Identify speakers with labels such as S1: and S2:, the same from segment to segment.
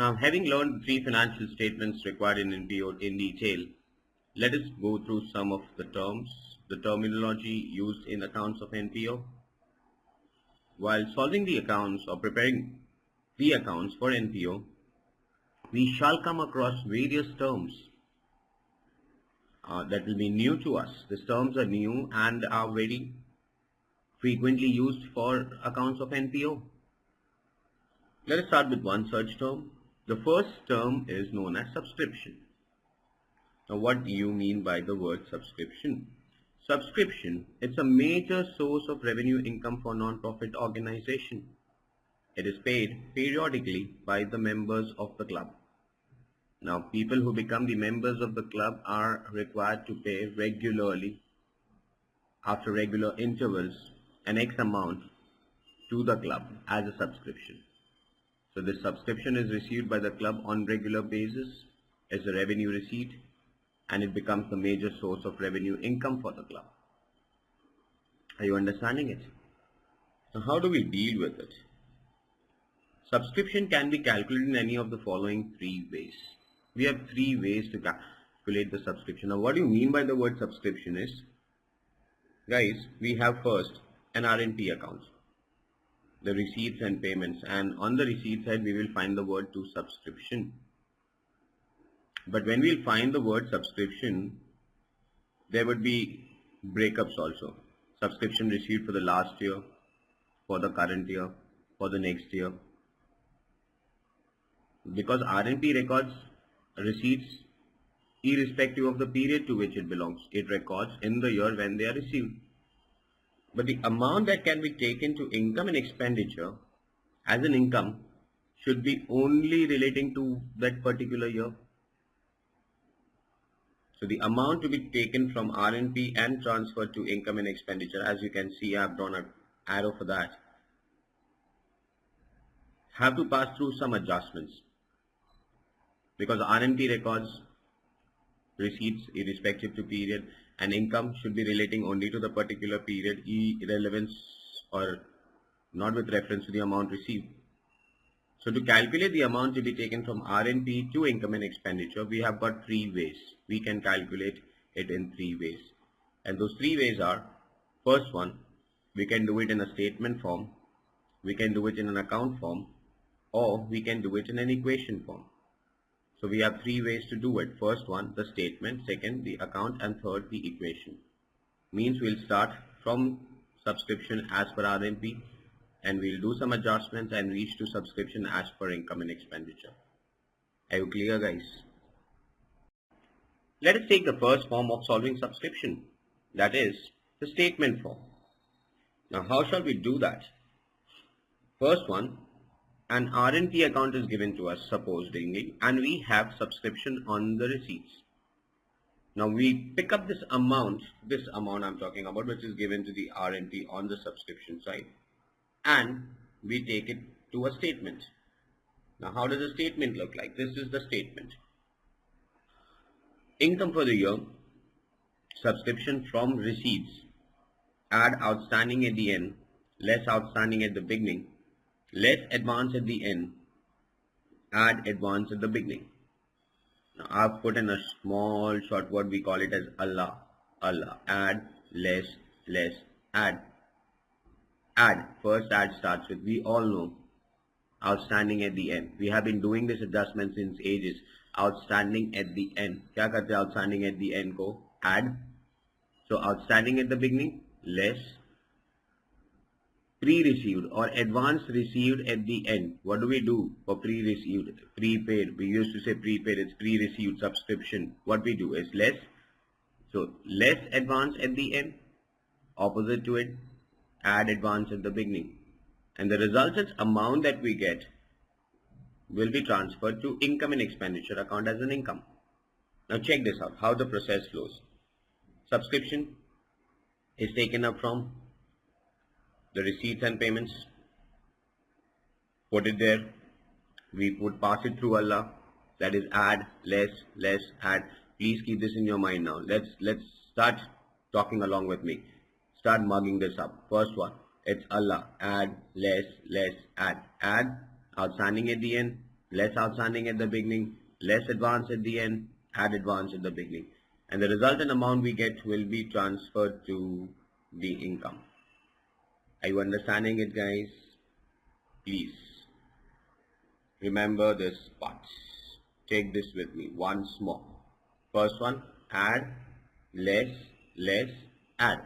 S1: Now, having learned the three financial statements required in NPO in detail, let us go through some of the terms, the terminology used in accounts of NPO. While solving the accounts or preparing the accounts for NPO, we shall come across various terms that will be new to us. These terms are new and are very frequently used for accounts of NPO. Let us start with one such term. The first term is known as subscription. Now, what do you mean by the word subscription? Subscription, it's a major source of revenue income for non-profit organization. It is paid periodically by the members of the club. Now, people who become the members of the club are required to pay regularly, after regular intervals, an X amount to the club as a subscription. So this subscription is received by the club on regular basis as a revenue receipt, and it becomes the major source of revenue income for the club. Are you understanding it? So how do we deal with it? Subscription can be calculated in any of the following three ways. We have three ways to calculate the subscription. Now, what do you mean by the word subscription is, guys, we have first an R&P account, the receipts and payments, and on the receipt side we will find the word to subscription. But when we'll find the word subscription, there would be breakups also. Subscription received for the last year, for the current year, for the next year. Because R&P records receipts irrespective of the period to which it belongs. It records in the year when they are received. But the amount that can be taken to income and expenditure as an income should be only relating to that particular year. So the amount to be taken from R&P and transferred to income and expenditure, as you can see, I have drawn an arrow for that, have to pass through some adjustments. Because R&P records receipts irrespective to period, and income should be relating only to the particular period, irrelevance or not with reference to the amount received. So to calculate the amount to be taken from R&P to income and expenditure, we have got three ways. We can calculate it in three ways. And those three ways are, first one, we can do it in a statement form, we can do it in an account form, or we can do it in an equation form. So we have three ways to do it. First one, the statement. Second, the account. And third, the equation. Means we'll start from subscription as per R&P, and we'll do some adjustments and reach to subscription as per income and expenditure. Are you clear, guys? Let us take the first form of solving subscription, that is the statement form. Now, how shall we do that? First one, an R&P account is given to us supposedly, and we have subscription on the receipts. Now we pick up this amount I'm talking about, which is given to the R&P on the subscription side, and we take it to a statement. Now how does a statement look like? This is the statement. Income for the year, subscription from receipts, add outstanding at the end, less outstanding at the beginning, less advance at the end, add advance at the beginning. Now I've put in a small short word, we call it as Allah. Allah, add, less, add. Add, first add starts with, we all know, outstanding at the end. We have been doing this adjustment since ages. Outstanding at the end. Kya karte outstanding at the end ko? Add. So outstanding at the beginning, less. Pre-received or advance received at the end. What do we do for pre-received? Prepaid. We used to say prepaid. It's pre-received subscription. What we do is less. So less advance at the end. Opposite to it, add advance at the beginning. And the resultant amount that we get will be transferred to income and expenditure account as an income. Now check this out, how the process flows. Subscription is taken up from the receipts and payments, put it there, we would pass it through Allah, that is add, less, add. Please keep this in your mind now. Let's start talking along with me. Start mugging this up. First one, it's Allah, add, less, add. Add, outstanding at the end, less outstanding at the beginning, less advance at the end, add advance at the beginning. And the resultant amount we get will be transferred to the income. Are you understanding it, guys? Please remember this part. Take this with me once more. First one, add, less, add.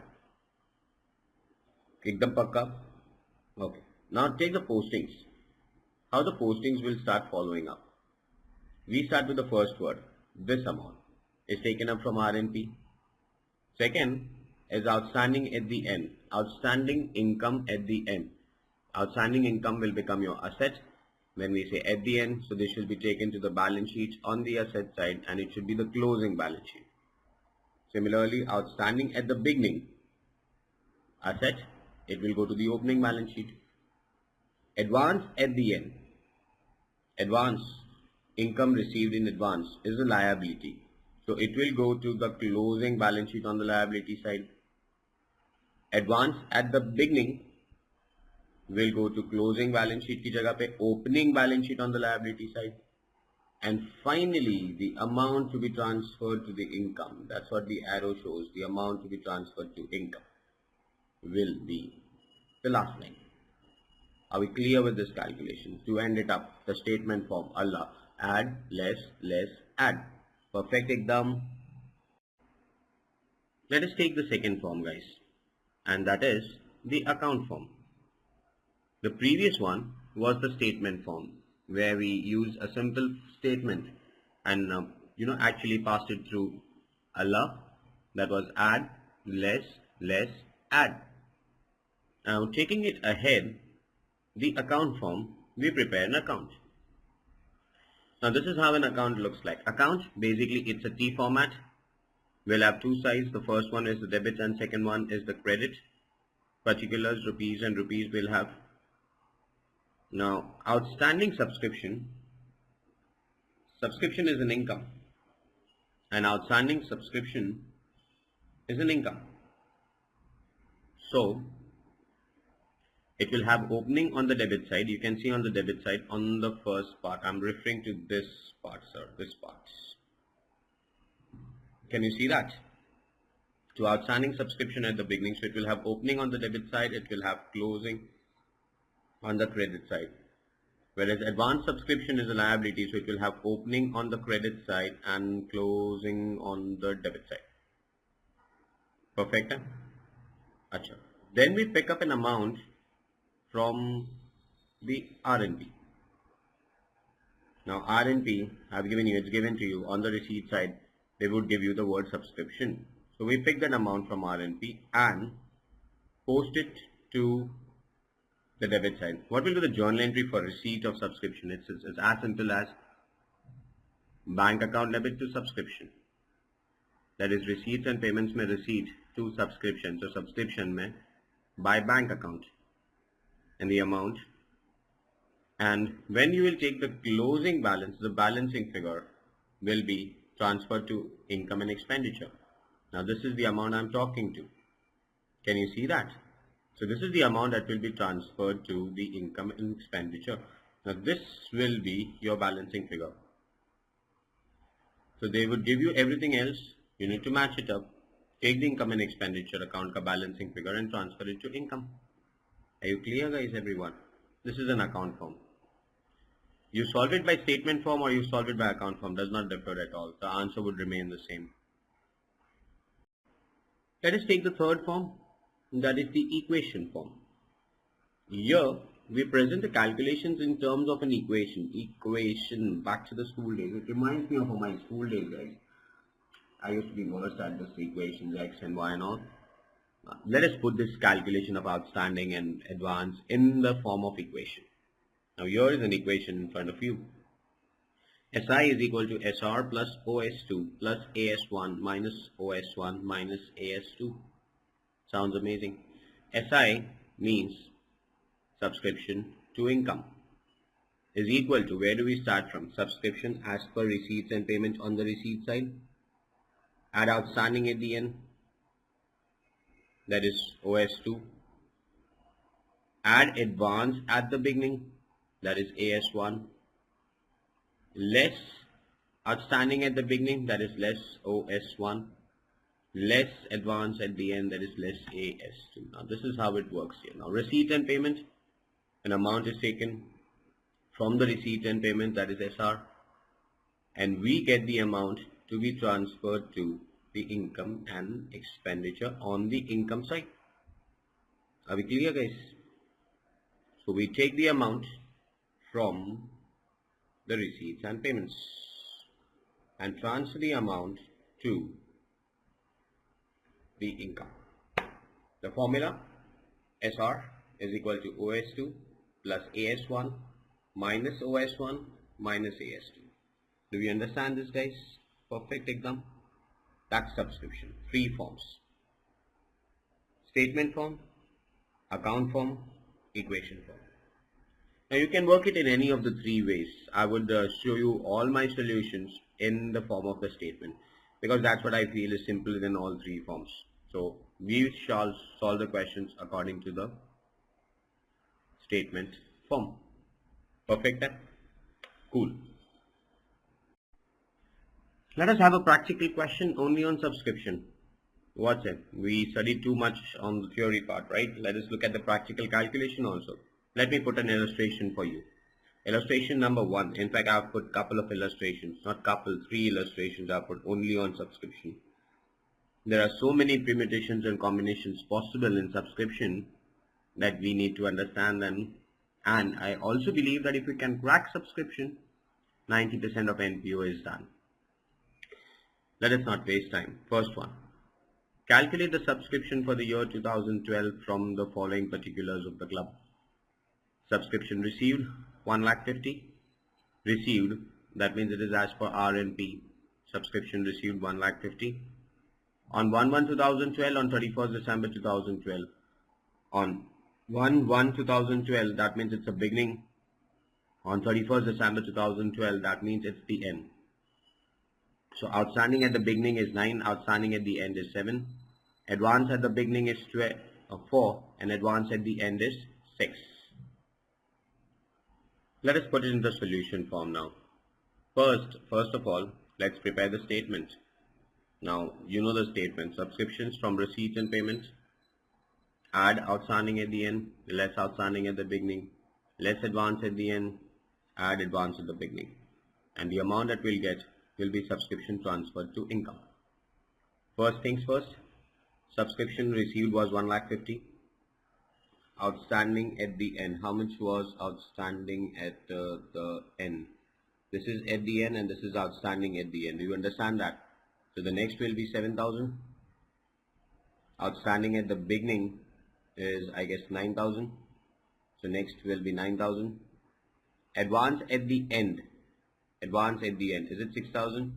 S1: Ekdam pakka. Okay. Now take the postings. How the postings will start following up. We start with the first word. This amount is taken up from RNP. Second is outstanding at the end. Outstanding income at the end. Outstanding income will become your asset when we say at the end. So this should be taken to the balance sheet on the asset side, and it should be the closing balance sheet. Similarly, outstanding at the beginning, asset, it will go to the opening balance sheet. Advance at the end. Advance, income received in advance, is a liability. So it will go to the closing balance sheet on the liability side. Advance at the beginning will go to closing balance sheet ki jagah pe opening balance sheet on the liability side. And finally, the amount to be transferred to the income, that's what the arrow shows, the amount to be transferred to income will be the last line. Are we clear with this calculation? To end it up, the statement form, Allah, add, less, add. Perfect ekdam. Let us take the second form, guys, and that is the account form. The previous one was the statement form, where we use a simple statement and actually passed it through Allah. That was add, less, add. Now taking it ahead, the account form, we prepare an account. Now this is how an account looks like. Account, basically it's a T format. We'll have two sides. The first one is the debit and second one is the credit. Particulars, rupees and rupees we'll have. Now outstanding subscription is an income, and outstanding subscription is an income. So it will have opening on the debit side. You can see on the debit side on the first part. I'm referring to this part, sir. This part. Can you see that? To outstanding subscription at the beginning. So it will have opening on the debit side. It will have closing on the credit side. Whereas advanced subscription is a liability. So it will have opening on the credit side and closing on the debit side. Perfect? Achha. Then we pick up an amount from the RNP. Now RNP, I've given you, it's given to you on the receipt side, they would give you the word subscription. So we pick that amount from RNP and post it to the debit side. What will be the journal entry for receipt of subscription? It's as simple as bank account debit to subscription. That is receipts and payments mein receipt to subscription. So subscription mein by bank account and the amount, and when you will take the closing balance, the balancing figure will be transferred to income and expenditure. Now this is the amount I'm talking to. Can you see that? So this is the amount that will be transferred to the income and expenditure. Now this will be your balancing figure. So they would give you everything else. You need to match it up. Take the income and expenditure account ka balancing figure and transfer it to income. Are you clear, guys, everyone? This is an account form. You solve it by statement form or you solve it by account form does not differ at all. The answer would remain the same. Let us take the third form, that is the equation form. Here we present the calculations in terms of an equation. Equation, back to the school days. It reminds me of my school days, guys. I used to be versed at this equations, x and y and all. Let us put this calculation of outstanding and advance in the form of equation. Now here is an equation in front of you. SI is equal to SR plus OS2 plus AS1 minus OS1 minus AS2. Sounds amazing. SI means subscription to income is equal to, where do we start from? Subscription as per receipts and payment on the receipt side. Add outstanding at the end. That is OS2. Add advance at the beginning. That is AS1. less outstanding at the beginning, that is less OS1, less advance at the end, that is less AS2. Now this is how it works here. Now receipt and payment, an amount is taken from the receipt and payment, that is SR, and we get the amount to be transferred to the income and expenditure on the income side. Are we clear, guys? So we take the amount from the receipts and payments and transfer the amount to the income. The formula SR is equal to OS2 plus AS1 minus OS1 minus AS2. Do we understand this, guys? Perfect exam. Tax subscription. Three forms: statement form, account form, equation form. Now you can work it in any of the three ways. I would show you all my solutions in the form of the statement, because that's what I feel is simpler than all three forms. So we shall solve the questions according to the statement form. Perfect? Cool. Let us have a practical question only on subscription. What's it? We studied too much on the theory part, right? Let us look at the practical calculation also. Let me put an illustration for you. Illustration number 1. In fact, I've put couple of illustrations, not couple, 3 illustrations I've put only on subscription. There are so many permutations and combinations possible in subscription that we need to understand them. And I also believe that if we can crack subscription, 90% of NPO is done. Let us not waste time. First one. Calculate the subscription for the year 2012 from the following particulars of the club. Subscription received 1,50,000. Received, that means it is as per RNP. Subscription received 1,50,000. On 1/1/2012, on 31st December 2012. On 1/1/2012, that means it's a beginning. On 31st December 2012, that means it's the end. So outstanding at the beginning is 9, outstanding at the end is 7. Advance at the beginning is 4, and advance at the end is 6. Let us put it in the solution form now. First of all, let's prepare the statement. Now, you know the statement. Subscriptions from receipts and payments. Add outstanding at the end, less outstanding at the beginning, less advance at the end, add advance at the beginning. And the amount that we'll get will be subscription transferred to income. First things first, subscription received was 1,50,000. Outstanding at the end. How much was outstanding at the end? This is at the end and this is outstanding at the end. Do you understand that? So the next will be 7,000. Outstanding at the beginning is, I guess, 9,000. So next will be 9,000. Advance at the end. Advance at the end. Is it 6,000?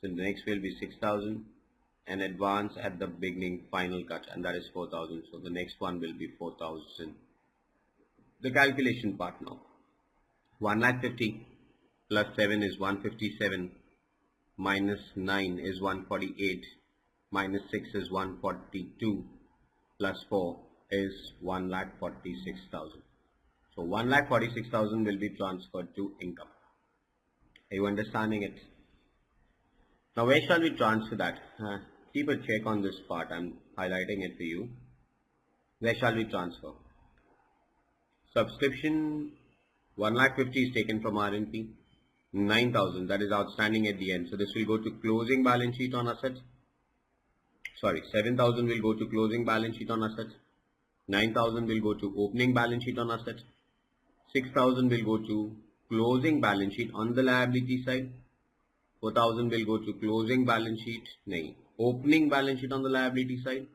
S1: So the next will be 6,000. And advance at the beginning, final cut, and that is 4,000. So the next one will be 4,000. The calculation part now. 1,50,000 plus 7 is 157. Minus 9 is 148. Minus 6 is 142. Plus 4 is 1,46,000. So 1,46,000 will be transferred to income. Are you understanding it? Now where shall we transfer that? Keep a check on this part. I'm highlighting it for you. Where shall we transfer? Subscription 1,50,000 is taken from RNP. 9,000, that is outstanding at the end. So this will go to closing balance sheet on assets. Sorry, 7,000 will go to closing balance sheet on assets. 9,000 will go to opening balance sheet on assets. 6,000 will go to closing balance sheet on the liability side. 4,000 will go to closing balance sheet, opening balance sheet on the liability side.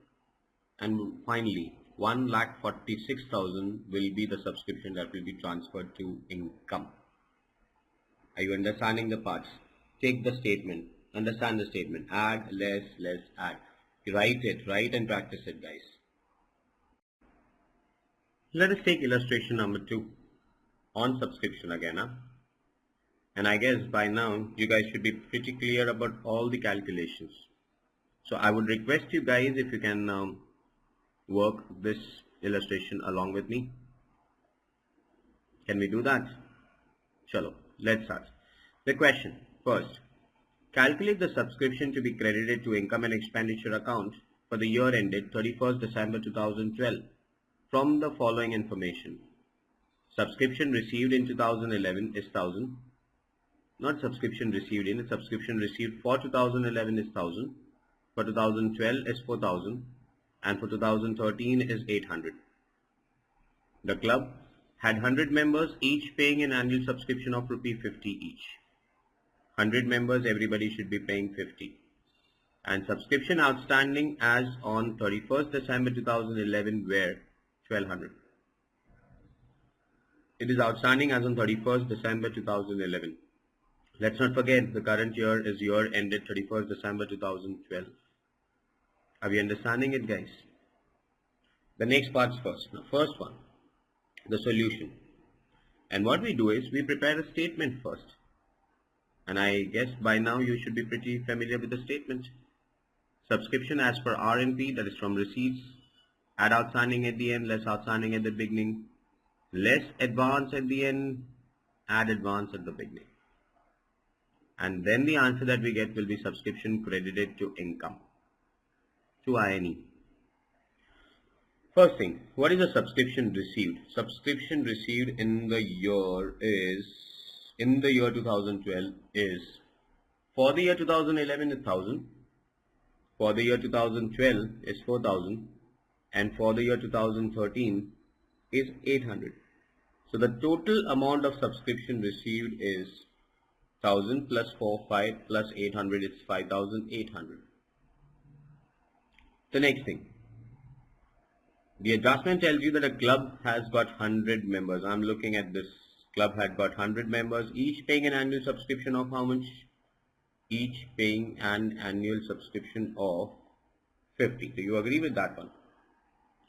S1: And finally, 1,46,000 will be the subscription that will be transferred to income. Are you understanding the parts? Take the statement, understand the statement, add, less, add. Write it, write and practice it, guys. Let us take illustration number 2 on subscription again. And I guess by now you guys should be pretty clear about all the calculations. So I would request you guys if you can work this illustration along with me. Can we do that? Chalo, let's start. The question. First, calculate the subscription to be credited to income and expenditure account for the year ended 31st December 2012 from the following information. Subscription received in 2011 is 1000. Not subscription received in, subscription received for 2011 is 1000. For 2012 is 4000. And for 2013 is 800. The club had 100 members, each paying an annual subscription of ₹50 each. 100 members, everybody should be paying 50. And subscription outstanding as on 31st December 2011 were 1200. It is outstanding as on 31st December 2011. Let's not forget the current year is year ended 31st December 2012. Are we understanding it, guys? The next part's first. Now, first one, the solution. And what we do is we prepare a statement first. And I guess by now you should be pretty familiar with the statement. Subscription as per R&P, that is from receipts. Add outstanding at the end, less outstanding at the beginning. Less advance at the end, add advance at the beginning. And then the answer that we get will be subscription credited to income, to INE. First thing, what is a subscription received? Subscription received in the year 2012 is, for the year 2011 is 1000, for the year 2012 is 4000, and for the year 2013 is 800. So the total amount of subscription received is 1000 plus 4, 5 plus 800 is 5800. The next thing, the adjustment tells you that a club has got 100 members. I'm looking at this. Club had got 100 members, each paying an annual subscription of how much? Each paying an annual subscription of 50. Do you agree with that one?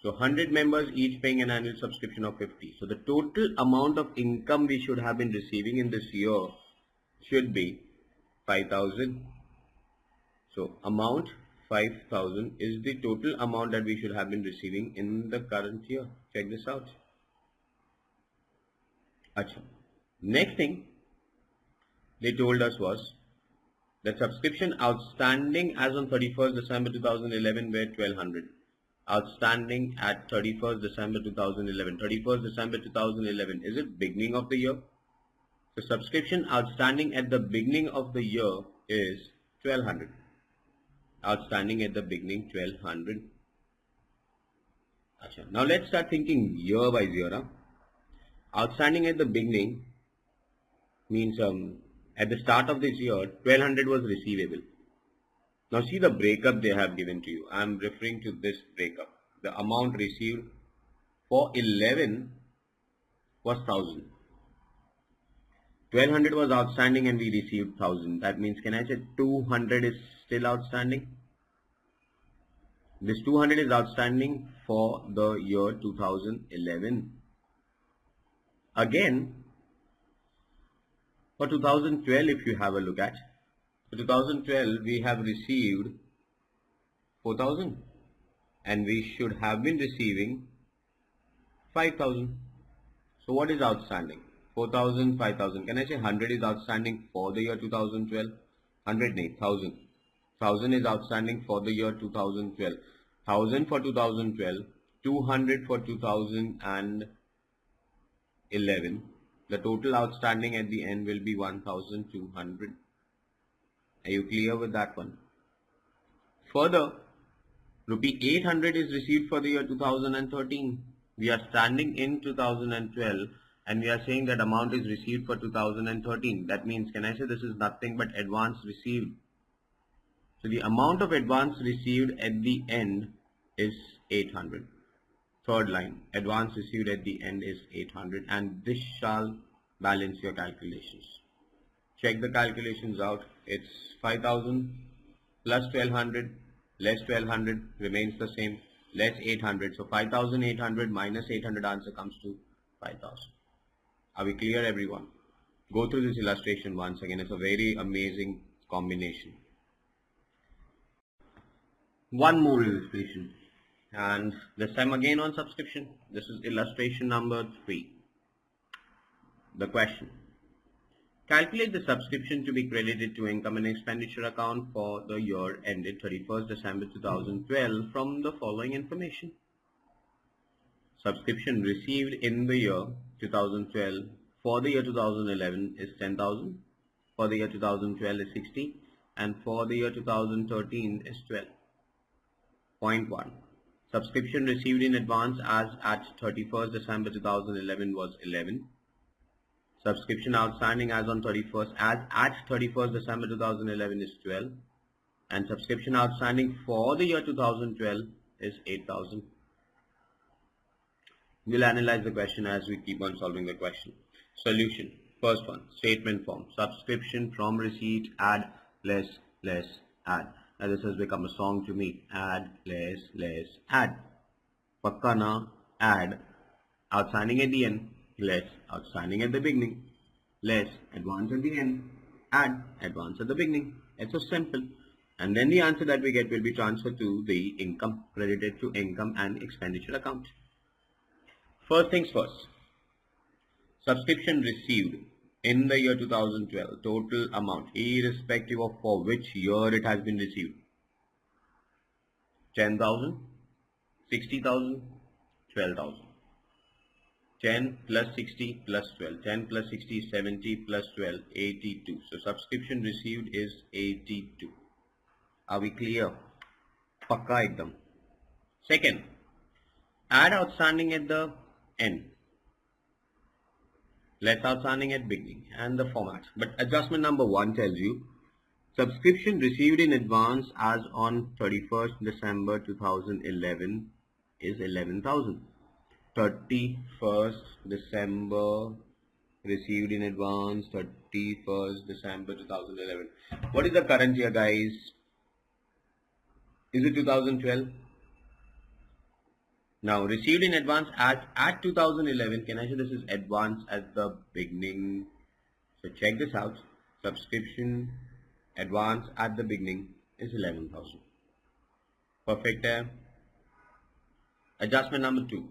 S1: So 100 members, each paying an annual subscription of 50. So the total amount of income we should have been receiving in this year should be 5000. So amount 5000 is the total amount that we should have been receiving in the current year. Check this out. Achha. Next thing they told us was that subscription outstanding as on 31st December 2011 were 1200. Outstanding at 31st December 2011. 31st December 2011, is it beginning of the year? So subscription outstanding at the beginning of the year is 1200. Outstanding at the beginning 1200. Achha. Now let's start thinking year by year. Huh? Outstanding at the beginning means at the start of this year 1200 was receivable. Now see the breakup they have given to you. I am referring to this breakup. The amount received for 11 was 1000. 1200 was outstanding and we received 1000. That means, can I say 200 is still outstanding? This 200 is outstanding for the year 2011. Again, for 2012, if you have a look at, for 2012 we have received 4000 and we should have been receiving 5000. So what is outstanding? 4000, 5000. Can I say 100 is outstanding for the year 2012? 100 nahi, 1000. 1000 is outstanding for the year 2012. 1000 for 2012, 200 for 2011. The total outstanding at the end will be 1200. Are you clear with that one? Further, rupee 800 is received for the year 2013. We are standing in 2012 and we are saying that amount is received for 2013. That means, can I say this is nothing but advance received? So the amount of advance received at the end is 800. Third line, advance received at the end is 800 and this shall balance your calculations. Check the calculations out. It's 5000 plus 1200 less 1200 remains the same, less 800. So 5800 minus 800 answer comes to 5000. Are we clear, everyone? Go through this illustration once again. It's a very amazing combination. One more illustration. And this time again on subscription. This is illustration number 3. The question. Calculate the subscription to be credited to income and expenditure account for the year ended 31st December 2012 from the following information. Subscription received in the year 2012 for the year 2011 is 10,000, for the year 2012 is 60, and for the year 2013 is 12. Point 1. Subscription received in advance as at 31st December 2011 was 11. Subscription outstanding as at 31st December 2011 is 12. And subscription outstanding for the year 2012 is 8,000. We'll analyze the question as we keep on solving the question. Solution. First one, statement form. Subscription from receipt, add, less, add. Now this has become a song to me. Add, less, add. Pakka na, add. Outstanding at the end, less. Outstanding at the beginning, less. Advance at the end, add. Advance at the beginning. It's so simple. And then the answer that we get will be transferred to the income, credited to income and expenditure account. First things first. Subscription received in the year 2012, total amount, irrespective of for which year it has been received. 10,000, 60,000, 12,000. 10 plus 60 plus 12. 10 plus 60, 70 plus 12, 82. So subscription received is 82. Are we clear? Pakka ekdam. Second, add outstanding at the end. Less outstanding at beginning, and the format. But adjustment number 1 tells you subscription received in advance as on 31st December 2011 is 11,000. 31st December received in advance, 31st December 2011. What is the current year, guys? Is it 2012? Now, received in advance at 2011, can I say this is advance at the beginning? So check this out. Subscription advance at the beginning is 11,000. Perfect. Adjustment number 2.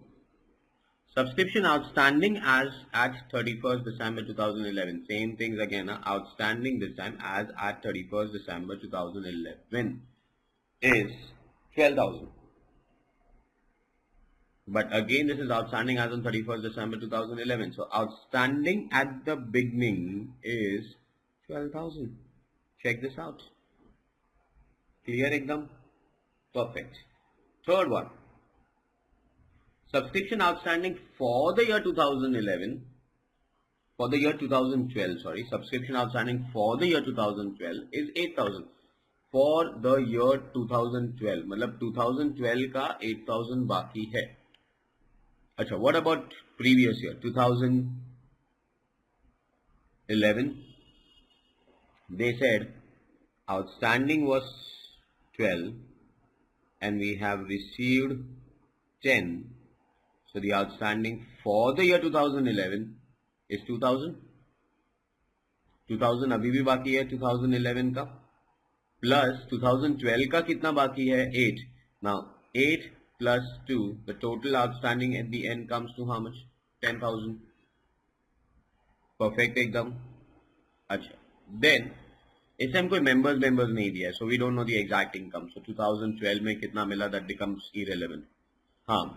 S1: Subscription outstanding as at 31st December 2011. Same things again. Outstanding this time as at 31st December 2011 is 12,000. But again, this is outstanding as on 31st December 2011. So outstanding at the beginning is 12,000. Check this out. Clear ekdam? Perfect. Third one. Subscription outstanding for the year 2011, for the year 2012, sorry. Subscription outstanding for the year 2012 is 8,000. For the year 2012, मतलब 2012 का 8,000 बाकी है. अच्छा, what about previous year, 2011? They said outstanding was 12 and we have received 10. So the outstanding for the year 2011 is 2,000. 2,000 अभी भी बाकी है 2011 का. Plus 2012 का कितना बाकी है? 8. Now 8 plus 2, the total outstanding at the end comes to how much? 10,000. Perfect एकदम. अच्छा. Then इससे हम कोई members नहीं दिया है, so we don't know the exact income. So 2012 में कितना मिला, that becomes irrelevant.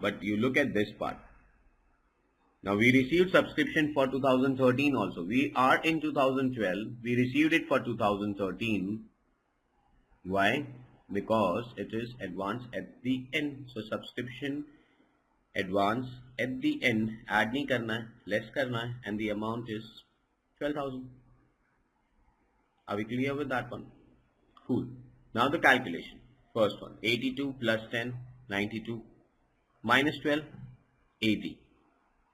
S1: But you look at this part. Now we received subscription for 2013 also. We are in 2012. We received it for 2013. Why? Because it is advance at the end. So subscription advance at the end. Add nahi karna hai, less karna hai, and the amount is 12,000. Are we clear with that one? Cool. Now the calculation. First one, 82 plus 10, 92. Minus 12, 80.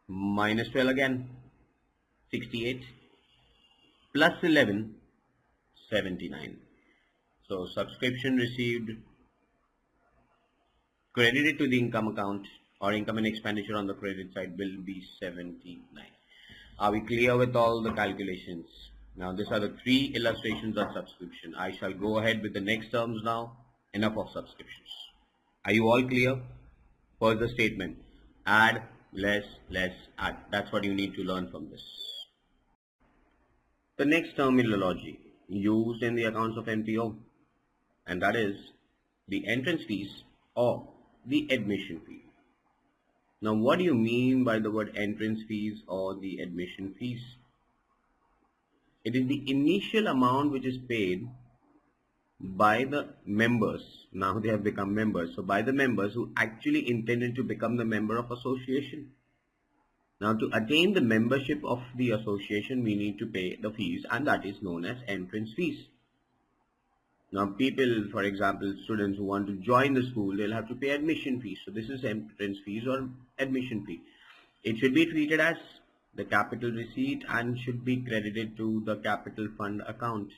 S1: Minus 12 again, 68. Plus 11, 79. So subscription received credited to the income account or income and expenditure on the credit side will be 79. Are we clear with all the calculations? Now these are the 3 illustrations of subscription. I shall go ahead with the next terms now. Enough of subscriptions. Are you all clear? First the statement. Add, less, add. That's what you need to learn from this. the next terminology used in the accounts of NPO, and that is the entrance fees or the admission fee. Now, what do you mean by the word entrance fees or the admission fees? It is the initial amount which is paid by the members. Now they have become members. So by the members who actually intended to become the member of association. Now to attain the membership of the association, we need to pay the fees, and that is known as entrance fees. Now people, for example, students who want to join the school, they'll have to pay admission fees. So this is entrance fees or admission fee. It should be treated as the capital receipt and should be credited to the capital fund account.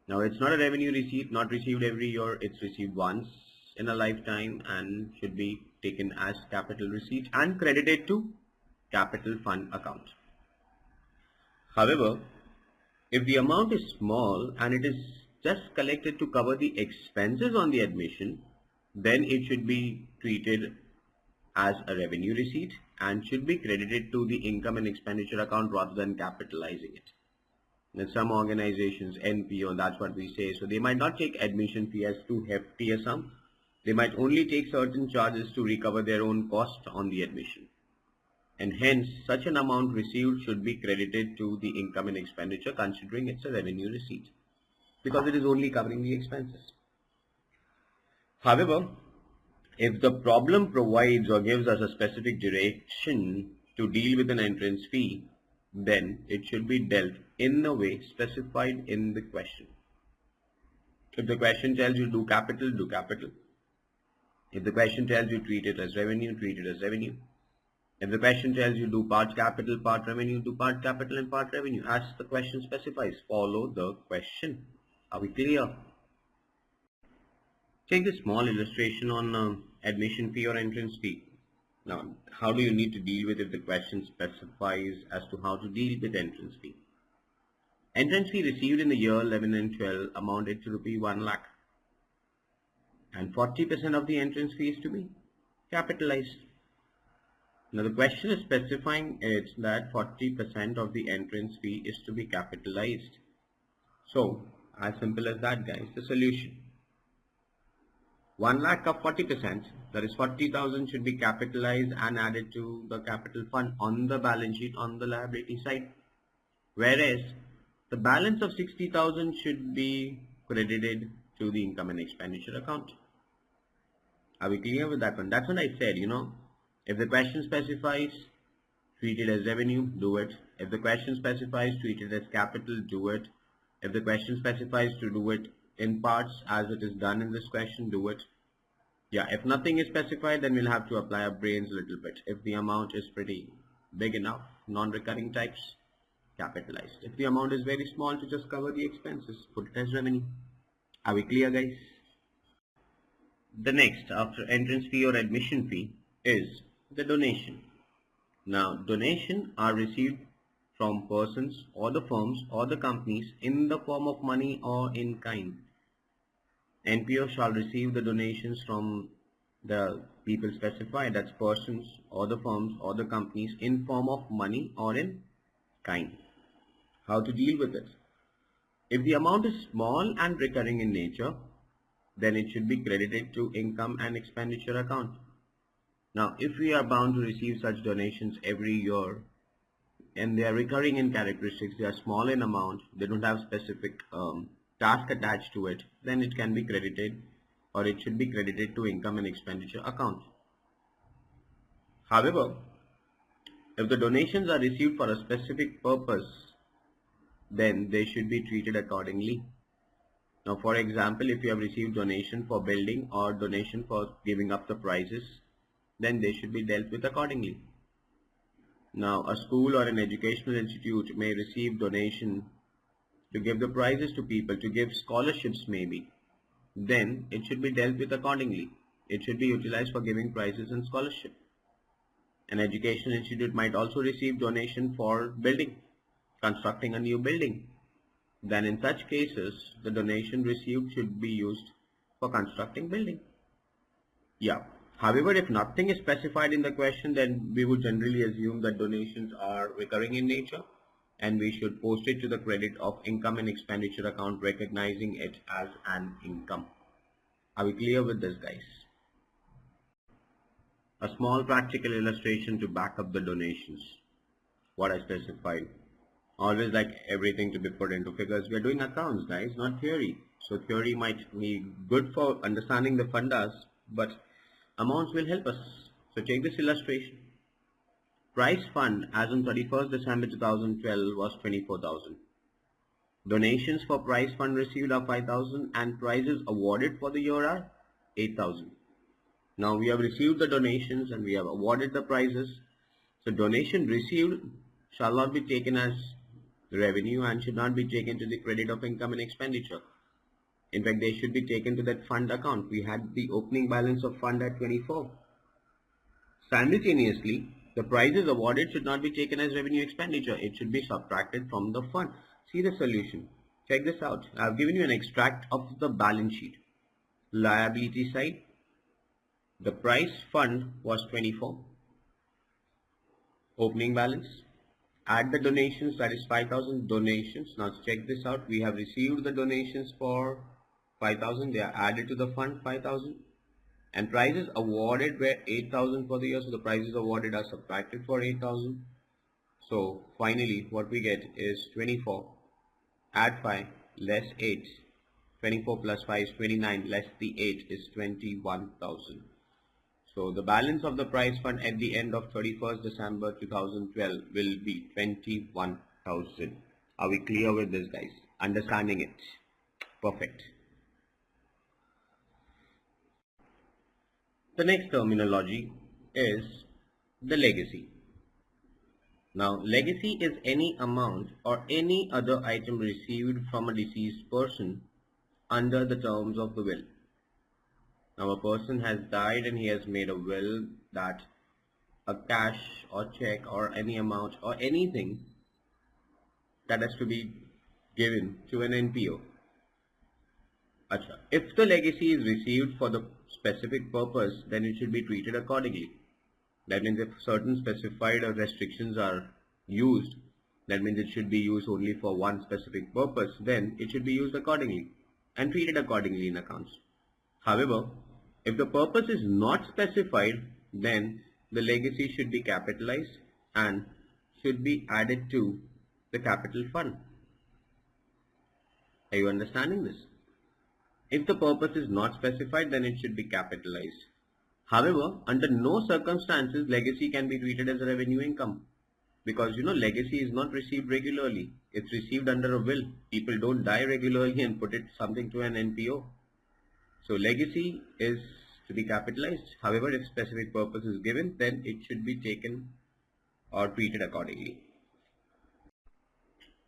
S1: Now it's not a revenue receipt, not received every year, it's received once in a lifetime and should be taken as capital receipt and credited to capital fund account. However, if the amount is small and it is just collected to cover the expenses on the admission, then it should be treated as a revenue receipt and should be credited to the income and expenditure account rather than capitalizing it. In some organizations, NPO, that's what we say, so they might not take admission fee as too hefty a sum. They might only take certain charges to recover their own cost on the admission. And hence, such an amount received should be credited to the income and expenditure considering it's a revenue receipt, because it is only covering the expenses. However, if the problem provides or gives us a specific direction to deal with an entrance fee, then it should be dealt in the way specified in the question. If the question tells you do capital, do capital. If the question tells you treat it as revenue, treat it as revenue. If the question tells you do part capital, part revenue, do part capital and part revenue. As the question specifies, follow the question. Are we clear? Take this small illustration on admission fee or entrance fee. Now, how do you need to deal with if the question specifies as to how to deal with entrance fee? Entrance fee received in the year 11 and 12 amounted to rupee 1 lakh. And 40% of the entrance fee is to be capitalized. Now the question is specifying it that 40% of the entrance fee is to be capitalized. So, as simple as that, guys, the solution. 1 lakh of 40%, that is 40,000 should be capitalized and added to the capital fund on the balance sheet on the liability side. Whereas the balance of 60,000 should be credited to the income and expenditure account. Are we clear with that one? That's what I said, if the question specifies treat it as revenue, do it. If the question specifies treat it as capital, do it. If the question specifies to do it in parts as it is done in this question, do it. Yeah, if nothing is specified, then we'll have to apply our brains a little bit. If the amount is pretty big enough, non-recurring types, capitalized. If the amount is very small, to just cover the expenses, put it as revenue. Are we clear, guys? The next after entrance fee or admission fee is the donation. Now, donation are received from persons or the firms or the companies in the form of money or in kind. NPO shall receive the donations from the people specified, that's persons or the firms or the companies in form of money or in kind. How to deal with it? If the amount is small and recurring in nature, then it should be credited to income and expenditure account. Now, if we are bound to receive such donations every year, and they are recurring in characteristics, they are small in amount, they don't have specific task attached to it, then it can be credited or it should be credited to income and expenditure account. However, if the donations are received for a specific purpose, then they should be treated accordingly. Now, for example, if you have received donation for building or donation for giving up the prizes, then they should be dealt with accordingly. Now, a school or an educational institute may receive donation to give the prizes to people, to give scholarships maybe. Then it should be dealt with accordingly. It should be utilized for giving prizes and scholarship. An educational institute might also receive donation for building, constructing a new building. Then in such cases, the donation received should be used for constructing building. Yeah. However, if nothing is specified in the question, then we would generally assume that donations are recurring in nature and we should post it to the credit of income and expenditure account, recognizing it as an income. Are we clear with this, guys? A small practical illustration to back up the donations. What I specified. Always like everything to be put into figures. We are doing accounts, guys, not theory. So theory might be good for understanding the fundas, but amounts will help us. So take this illustration. Prize fund as on 31st December 2012 was 24,000. Donations for prize fund received are 5,000 and prizes awarded for the year are 8,000. Now we have received the donations and we have awarded the prizes. So donation received shall not be taken as revenue and should not be taken to the credit of income and expenditure. In fact, they should be taken to that fund account. We had the opening balance of fund at 24. Simultaneously, the prizes awarded should not be taken as revenue expenditure. It should be subtracted from the fund. See the solution. Check this out. I have given you an extract of the balance sheet. Liability side. The prize fund was 24. Opening balance. Add the donations, that is 5,000 donations. Now check this out. We have received the donations for 5,000. They are added to the fund 5,000. And prizes awarded were 8,000 for the year. So the prizes awarded are subtracted for 8,000. So finally what we get is 24. Add 5 less 8. 24 plus 5 is 29. Less the 8 is 21,000. So the balance of the prize fund at the end of 31st December 2012 will be 21,000. Are we clear with this, guys? Understanding it? Perfect. The next terminology is the legacy. Now, legacy is any amount or any other item received from a deceased person under the terms of the will. Now, a person has died and he has made a will that a cash or check or any amount or anything that has to be given to an NPO. If the legacy is received for the specific purpose, then it should be treated accordingly. That means if certain specified restrictions are used, that means it should be used only for one specific purpose, then it should be used accordingly and treated accordingly in accounts. However, if the purpose is not specified, then the legacy should be capitalized and should be added to the capital fund. Are you understanding this? If the purpose is not specified, then it should be capitalized. However, under no circumstances, legacy can be treated as a revenue income. Because legacy is not received regularly. It's received under a will. People don't die regularly and put it something to an NPO. So legacy is to be capitalized. However, if specific purpose is given, then it should be taken or treated accordingly.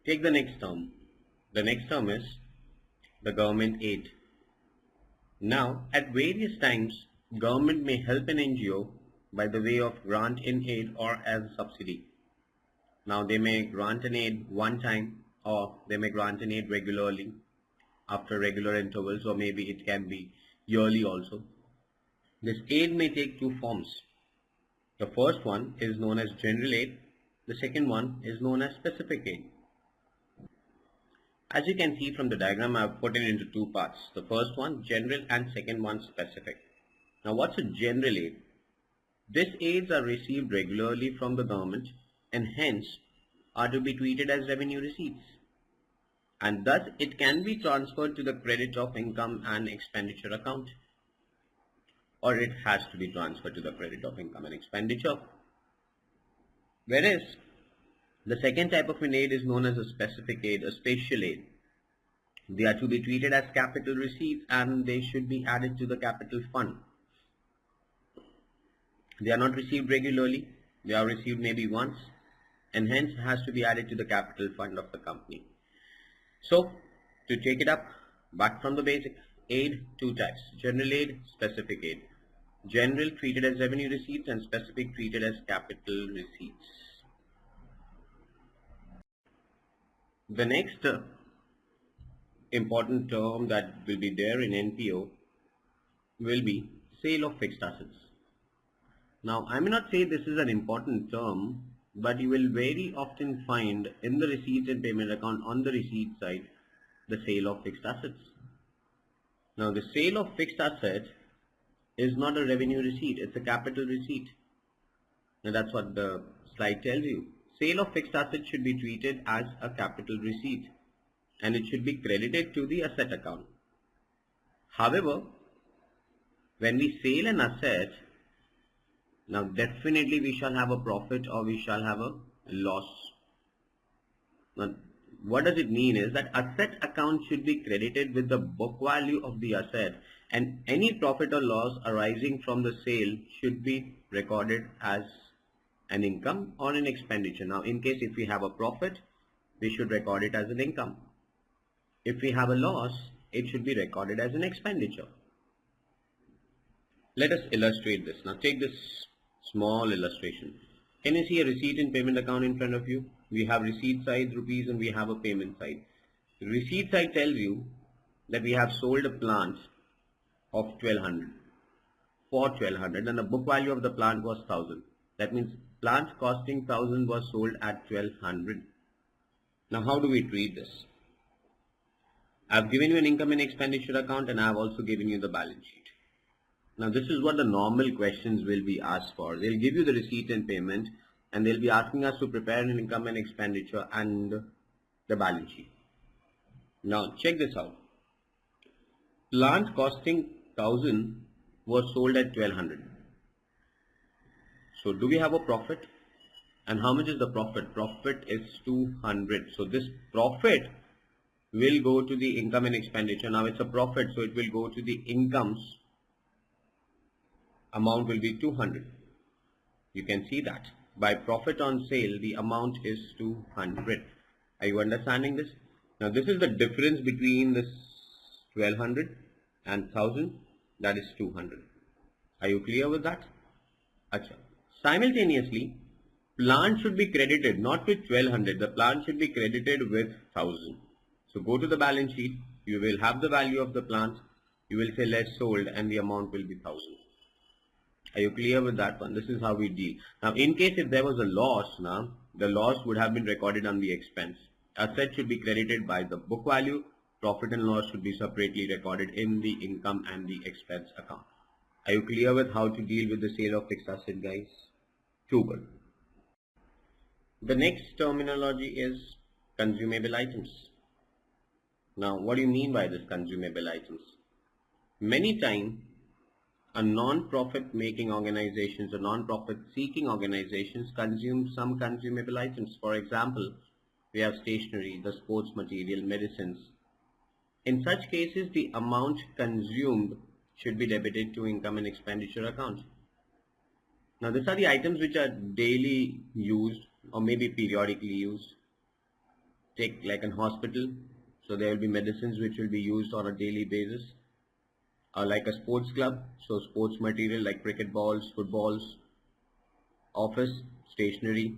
S1: Take the next term. The next term is the government aid. Now, at various times, government may help an NGO by the way of grant in aid or as a subsidy. Now, they may grant an aid one time or they may grant an aid regularly after regular intervals, or maybe it can be yearly also. This aid may take two forms. The first one is known as general aid. The second one is known as specific aid. As you can see from the diagram, I have put it into two parts. The first one general and second one specific. Now what's a general aid? These aids are received regularly from the government and hence are to be treated as revenue receipts. And thus it can be transferred to the credit of income and expenditure account. Or it has to be transferred to the credit of income and expenditure. Whereas the second type of an aid is known as a specific aid, a special aid. They are to be treated as capital receipts and they should be added to the capital fund. They are not received regularly. They are received maybe once and hence has to be added to the capital fund of the company. So, to take it up, back from the basic, aid, two types, general aid, specific aid. General treated as revenue receipts and specific treated as capital receipts. The next important term that will be there in NPO will be sale of fixed assets. Now, I may not say this is an important term, but you will very often find in the receipts and payment account on the receipt side the sale of fixed assets. Now the sale of fixed asset is not a revenue receipt, it's a capital receipt. Now that's what the slide tells you. Sale of fixed assets should be treated as a capital receipt and it should be credited to the asset account. However, when we sell an asset, now definitely we shall have a profit or we shall have a loss. Now, what does it mean is that asset account should be credited with the book value of the asset and any profit or loss arising from the sale should be recorded as an income or an expenditure. Now in case if we have a profit, we should record it as an income. If we have a loss, it should be recorded as an expenditure. Let us illustrate this. Now take this small illustration. Can you see a receipt and payment account in front of you? We have receipt side rupees and we have a payment side. The receipt side tells you that we have sold a plant of 1200 for 1200 and the book value of the plant was 1000. That means plant costing 1000 was sold at 1200. Now how do we treat this? I've given you an income and expenditure account and I've also given you the balance sheet. Now this is what the normal questions will be asked for. They'll give you the receipt and payment and they'll be asking us to prepare an income and expenditure and the balance sheet. Now check this out. Plant costing 1000 was sold at 1200. So do we have a profit? And how much is the profit? Profit is 200. So this profit will go to the income and expenditure. Now it's a profit, so it will go to the incomes. Amount will be 200. You can see that. By profit on sale, the amount is 200. Are you understanding this? Now this is the difference between this 1200 and 1000. That is 200. Are you clear with that? Achha. Simultaneously, plant should be credited not with 1200. The plant should be credited with 1000. So go to the balance sheet. You will have the value of the plant. You will say less sold and the amount will be 1000. Are you clear with that one? This is how we deal. Now in case if there was a loss, now the loss would have been recorded on the expense. Asset should be credited by the book value. Profit and loss should be separately recorded in the income and the expense account. Are you clear with how to deal with the sale of fixed asset, guys? Too good. The next terminology is consumable items. Now what do you mean by this consumable items? Many times a non-profit making organizations or non-profit seeking organizations consume some consumable items. For example, we have stationery, the sports material, medicines. In such cases, the amount consumed should be debited to income and expenditure account. Now these are the items which are daily used or maybe periodically used. Take like an hospital, so there will be medicines which will be used on a daily basis. Like a sports club, so sports material like cricket balls, footballs, office, stationery.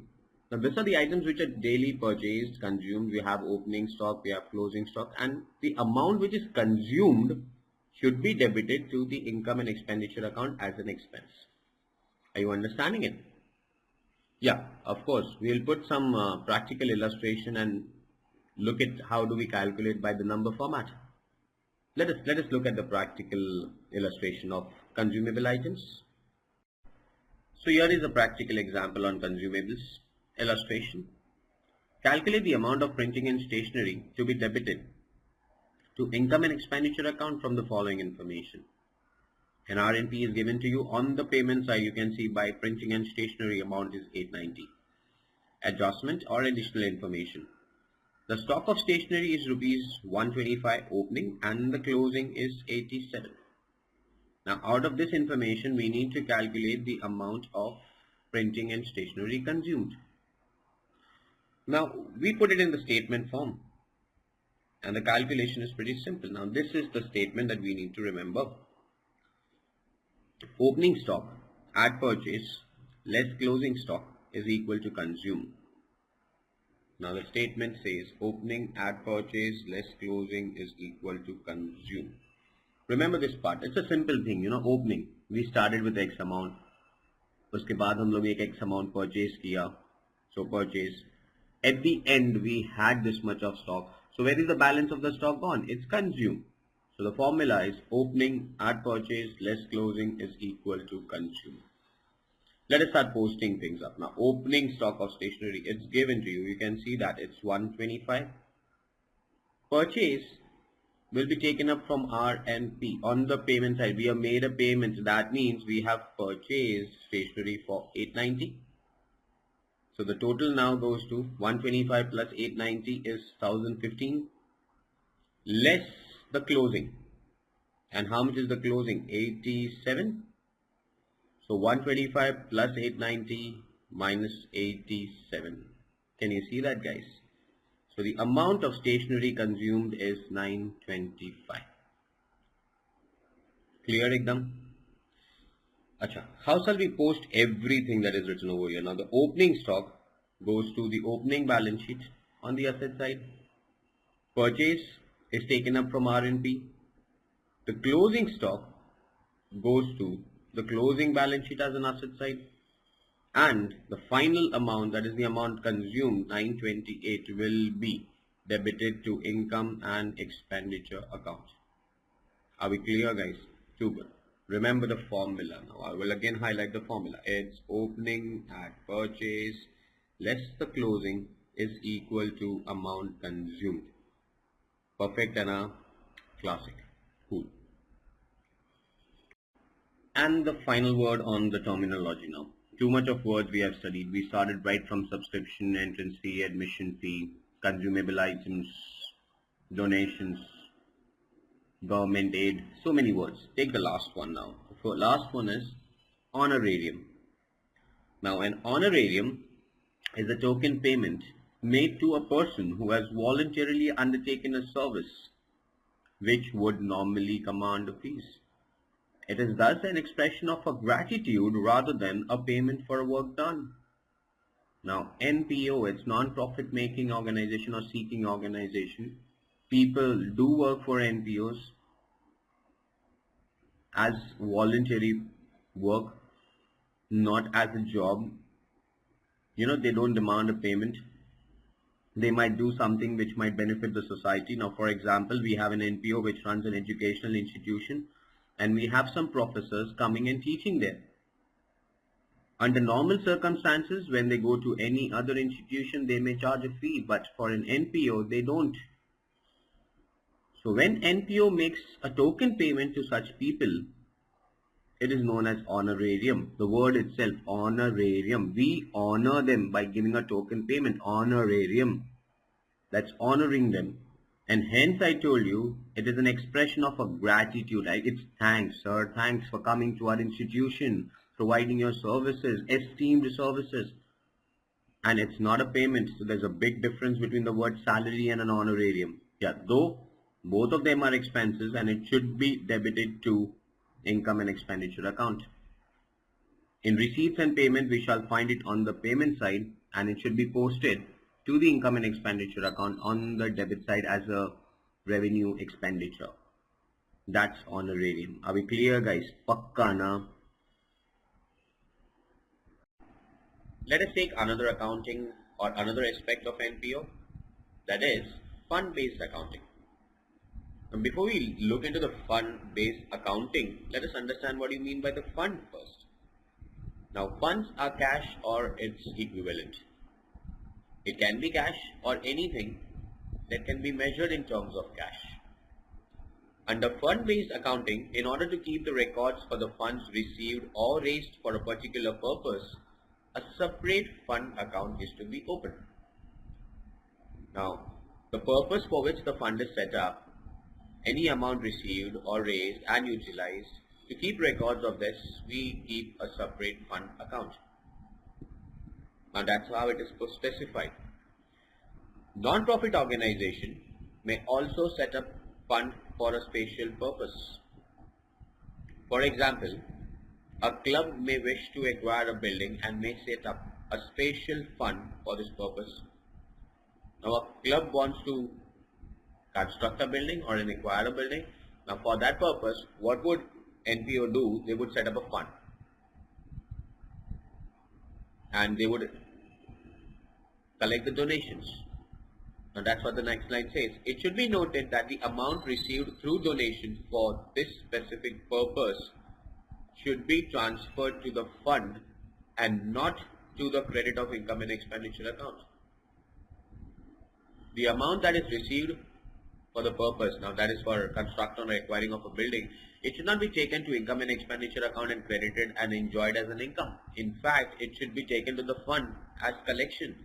S1: Now these are the items which are daily purchased, consumed. We have opening stock, we have closing stock, and the amount which is consumed should be debited to the income and expenditure account as an expense. Are you understanding it? Yeah, of course. We'll put some practical illustration and look at how do we calculate by the number format. Let us look at the practical illustration of consumable items. So here is a practical example on consumables illustration. Calculate the amount of printing and stationery to be debited to income and expenditure account from the following information. An RNP is given to you. On the payment side, you can see by printing and stationery amount is 890. Adjustment or additional information. The stock of stationery is rupees 125 opening and the closing is 87. Now out of this information, we need to calculate the amount of printing and stationery consumed. Now we put it in the statement form and the calculation is pretty simple. Now this is the statement that we need to remember. Opening stock at purchase less closing stock is equal to consume. Now the statement says opening at purchase less closing is equal to consume. Remember this part. It's a simple thing, we started with X amount. उसके बाद हम लोग एक X amount purchase किया. So purchase. At the end, we had this much of stock. So where is the balance of the stock gone? It's consumed. So the formula is opening at purchase less closing is equal to consume. Let us start posting things up now. Opening stock of stationery, it's given to you. You can see that it's 125. Purchase will be taken up from RNP. On the payment side, we have made a payment. That means we have purchased stationery for 890. So the total now goes to 125 plus 890 is 1015 less the closing. And how much is the closing? 87. So 125 plus 890 minus 87. Can you see that, guys? So the amount of stationery consumed is 925. Clear ekdam? Acha, how shall we post everything that is written over here? Now the opening stock goes to the opening balance sheet on the asset side. Purchase is taken up from RNP. The closing stock goes to the closing balance sheet as an asset side. And the final amount, that is the amount consumed, 928, will be debited to income and expenditure account. Are we clear, guys? Super. Remember the formula now. I will again highlight the formula. It's opening at purchase less the closing is equal to amount consumed. Perfect and a classic. Cool. And the final word on the terminology now. Too much of words we have studied. We started right from subscription, entrance fee, admission fee, consumable items, donations, government aid, so many words. Take the last one now. The last one is honorarium. Now an honorarium is a token payment made to a person who has voluntarily undertaken a service which would normally command a fees. It is thus an expression of a gratitude rather than a payment for work done. Now NPO, it's non-profit making organization or seeking organization. People do work for NPOs as voluntary work, not as a job. They don't demand a payment. They might do something which might benefit the society. Now, for example, we have an NPO which runs an educational institution, and we have some professors coming and teaching there. Under normal circumstances, when they go to any other institution, they may charge a fee, but for an NPO, they don't. So when NPO makes a token payment to such people, it is known as honorarium. The word itself, honorarium. We honor them by giving a token payment, honorarium. That's honoring them. And hence I told you, it is an expression of a gratitude. It's thanks, sir. Thanks for coming to our institution, providing your services, esteemed services. And it's not a payment. So there's a big difference between the word salary and an honorarium. Yeah, though both of them are expenses and it should be debited to income and expenditure account. In receipts and payment, we shall find it on the payment side and it should be posted to the income and expenditure account on the debit side as a revenue expenditure. That's honorarium. Are we clear, guys? Pakka na? Let us take another accounting or another aspect of NPO, that is fund-based accounting. And before we look into the fund-based accounting, let us understand what you mean by the fund first. Now, funds are cash or its equivalent. It can be cash or anything that can be measured in terms of cash. Under fund-based accounting, in order to keep the records for the funds received or raised for a particular purpose, a separate fund account is to be opened. Now, the purpose for which the fund is set up, any amount received or raised and utilized, to keep records of this, we keep a separate fund account. Now that's how it is specified. Non-profit organization may also set up fund for a special purpose. For example, a club may wish to acquire a building and may set up a special fund for this purpose. Now a club wants to construct a building or acquire a building. Now for that purpose, what would NPO do? They would set up a fund and they would collect the donations. Now that's what the next line says. It should be noted that the amount received through donation for this specific purpose should be transferred to the fund and not to the credit of income and expenditure account. The amount that is received for the purpose, now that is for construction or acquiring of a building, it should not be taken to income and expenditure account and credited and enjoyed as an income. In fact, it should be taken to the fund as collection.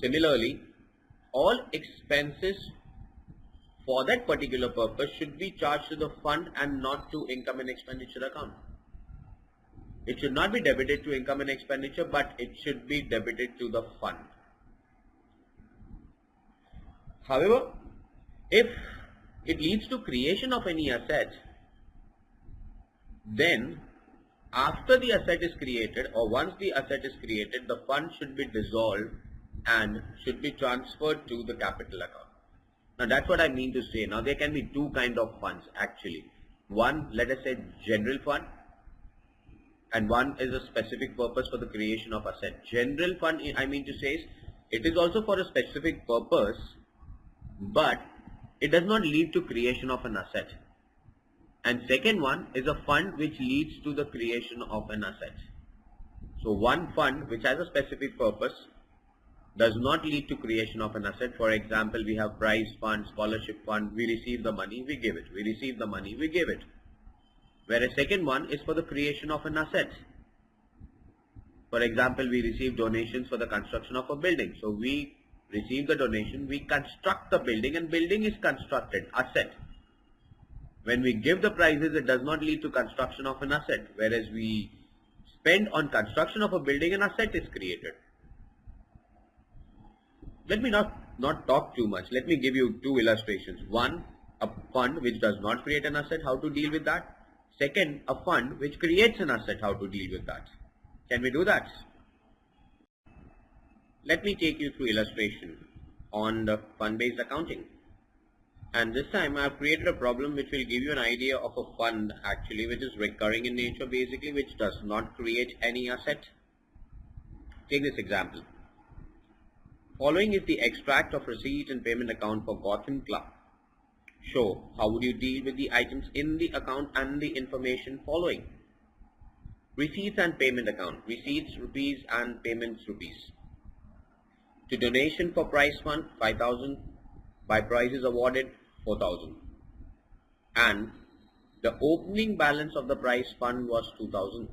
S1: Similarly, all expenses for that particular purpose should be charged to the fund and not to income and expenditure account. It should not be debited to income and expenditure, but it should be debited to the fund. However, if it leads to creation of any asset, then after the asset is created or once the asset is created, the fund should be dissolved and should be transferred to the capital account. Now that's what I mean to say. Now there can be two kinds of funds actually. One, let us say general fund, and one is a specific purpose for the creation of asset. General fund, I mean to say, is it is also for a specific purpose, but it does not lead to creation of an asset. And second one is a fund which leads to the creation of an asset. So one fund which has a specific purpose does not lead to creation of an asset. For example, we have prize fund, scholarship fund, we receive the money, we give it. We receive the money, we give it. Whereas second one is for the creation of an asset. For example, we receive donations for the construction of a building. So we receive the donation, we construct the building, and building is constructed, asset. When we give the prizes, it does not lead to construction of an asset. Whereas we spend on construction of a building, an asset is created. Let me not talk too much. Let me give you two illustrations. One, a fund which does not create an asset, how to deal with that. Second, a fund which creates an asset, how to deal with that. Can we do that? Let me take you through illustration on the fund-based accounting. And this time I have created a problem which will give you an idea of a fund actually which is recurring in nature basically, which does not create any asset. Take this example. Following is the extract of receipt and payment account for Gotham Club. Show how would you deal with the items in the account and the information following. Receipts and payment account. Receipts rupees and payments rupees. To donation for prize fund 5,000, by prizes awarded 4,000. And the opening balance of the prize fund was 2,000.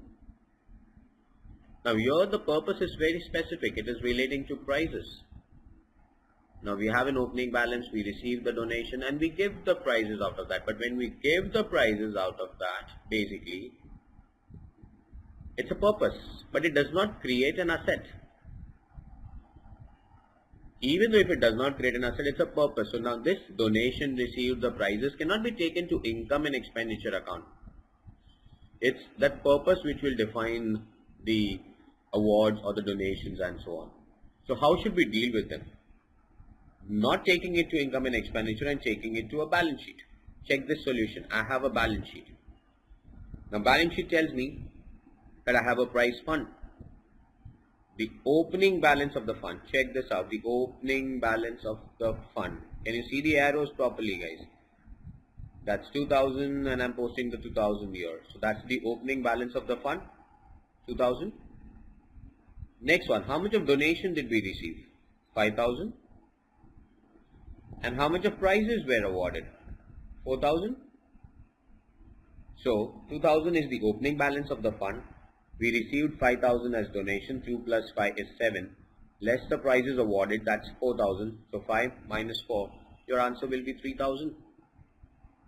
S1: Now here the purpose is very specific. It is relating to prizes. Now we have an opening balance, we receive the donation and we give the prizes out of that. But when we give the prizes out of that, basically, it's a purpose, but it does not create an asset. Even though if it does not create an asset, it's a purpose. So now this donation received, the prizes cannot be taken to income and expenditure account. It's that purpose which will define the awards or the donations and so on. So how should we deal with them? Not taking it to income and expenditure and taking it to a balance sheet. Check this solution. I have a balance sheet. Now balance sheet tells me that I have a prize fund. The opening balance of the fund. Check this out. The opening balance of the fund. Can you see the arrows properly, guys? That's 2,000 and I'm posting the 2,000 here. So that's the opening balance of the fund. 2,000. Next one. How much of donation did we receive? 5,000. And how much of prizes were awarded? 4,000. So 2,000 is the opening balance of the fund. We received 5,000 as donation. 2 plus 5 is 7. Less the prizes awarded, that's 4,000. So 5 minus 4, your answer will be 3,000.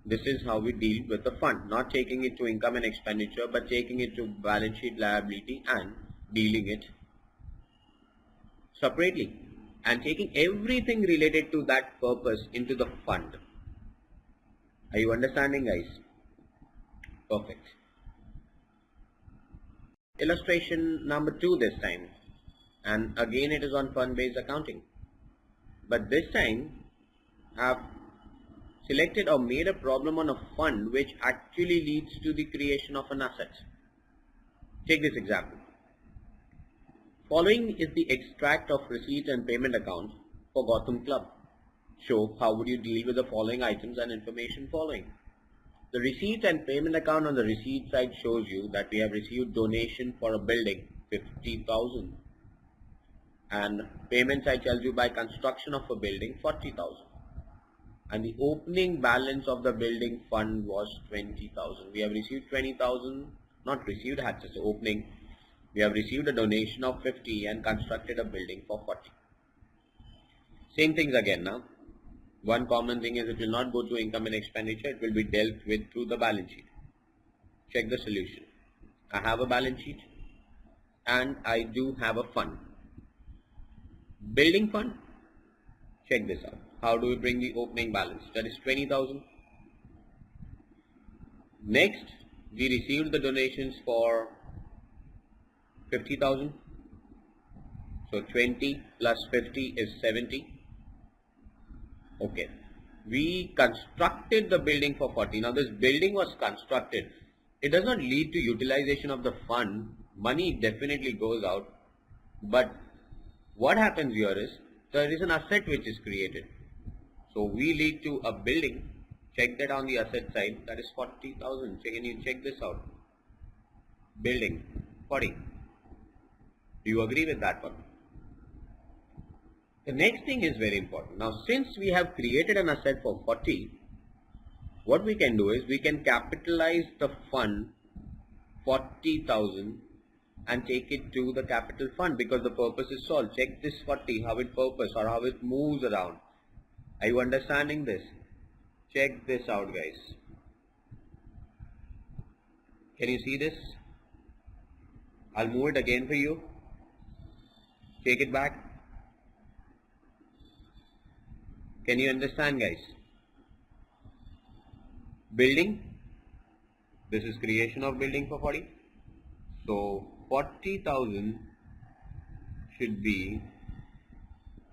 S1: This is how we deal with the fund. Not taking it to income and expenditure, but taking it to balance sheet liability and dealing it separately. And taking everything related to that purpose into the fund. Are you understanding, guys? Perfect. Illustration number 2 this time, and again it is on fund-based accounting, but this time I have selected or made a problem on a fund which actually leads to the creation of an asset. Take this example. Following is the extract of receipt and payment account for Gotham Club. Show how would you deal with the following items and information following. The receipt and payment account on the receipt side shows you that we have received donation for a building, 50,000. And payment side tells you by construction of a building, 40,000. And the opening balance of the building fund was 20,000. We have received 20,000, not received, had to say opening. We have received a donation of 50 and constructed a building for 40. Same things again now. One common thing is it will not go to income and expenditure, it will be dealt with through the balance sheet. Check the solution. I have a balance sheet and I do have a fund. Building fund, check this out. How do we bring the opening balance? That is 20,000. Next, we received the donations for 50,000. So 20 plus 50 is 70. Okay. We constructed the building for 40. Now this building was constructed. It does not lead to utilization of the fund. Money definitely goes out. But what happens here is there is an asset which is created. So we lead to a building. Check that on the asset side. That is 40,000. Can you check this out? Building 40. Do you agree with that one? The next thing is very important. Now since we have created an asset for 40, what we can do is we can capitalize the fund 40,000 and take it to the capital fund because the purpose is solved. Check this 40, how it purpose or how it moves around. Are you understanding this? Check this out, guys. Can you see this? I'll move it again for you. Take it back. Can you understand, guys? Building. This is creation of building for 40. So 40,000 should be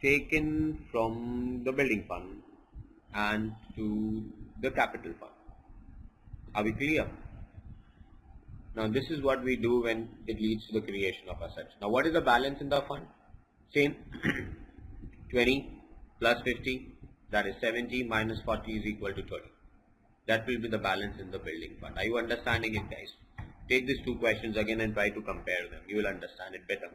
S1: taken from the building fund and to the capital fund. Are we clear? Now this is what we do when it leads to the creation of assets. Now what is the balance in the fund? Same. 20 plus 50, that is 70 minus 40 is equal to 30. That will be the balance in the building fund. Are you understanding it, guys? Take these two questions again and try to compare them. You will understand it better.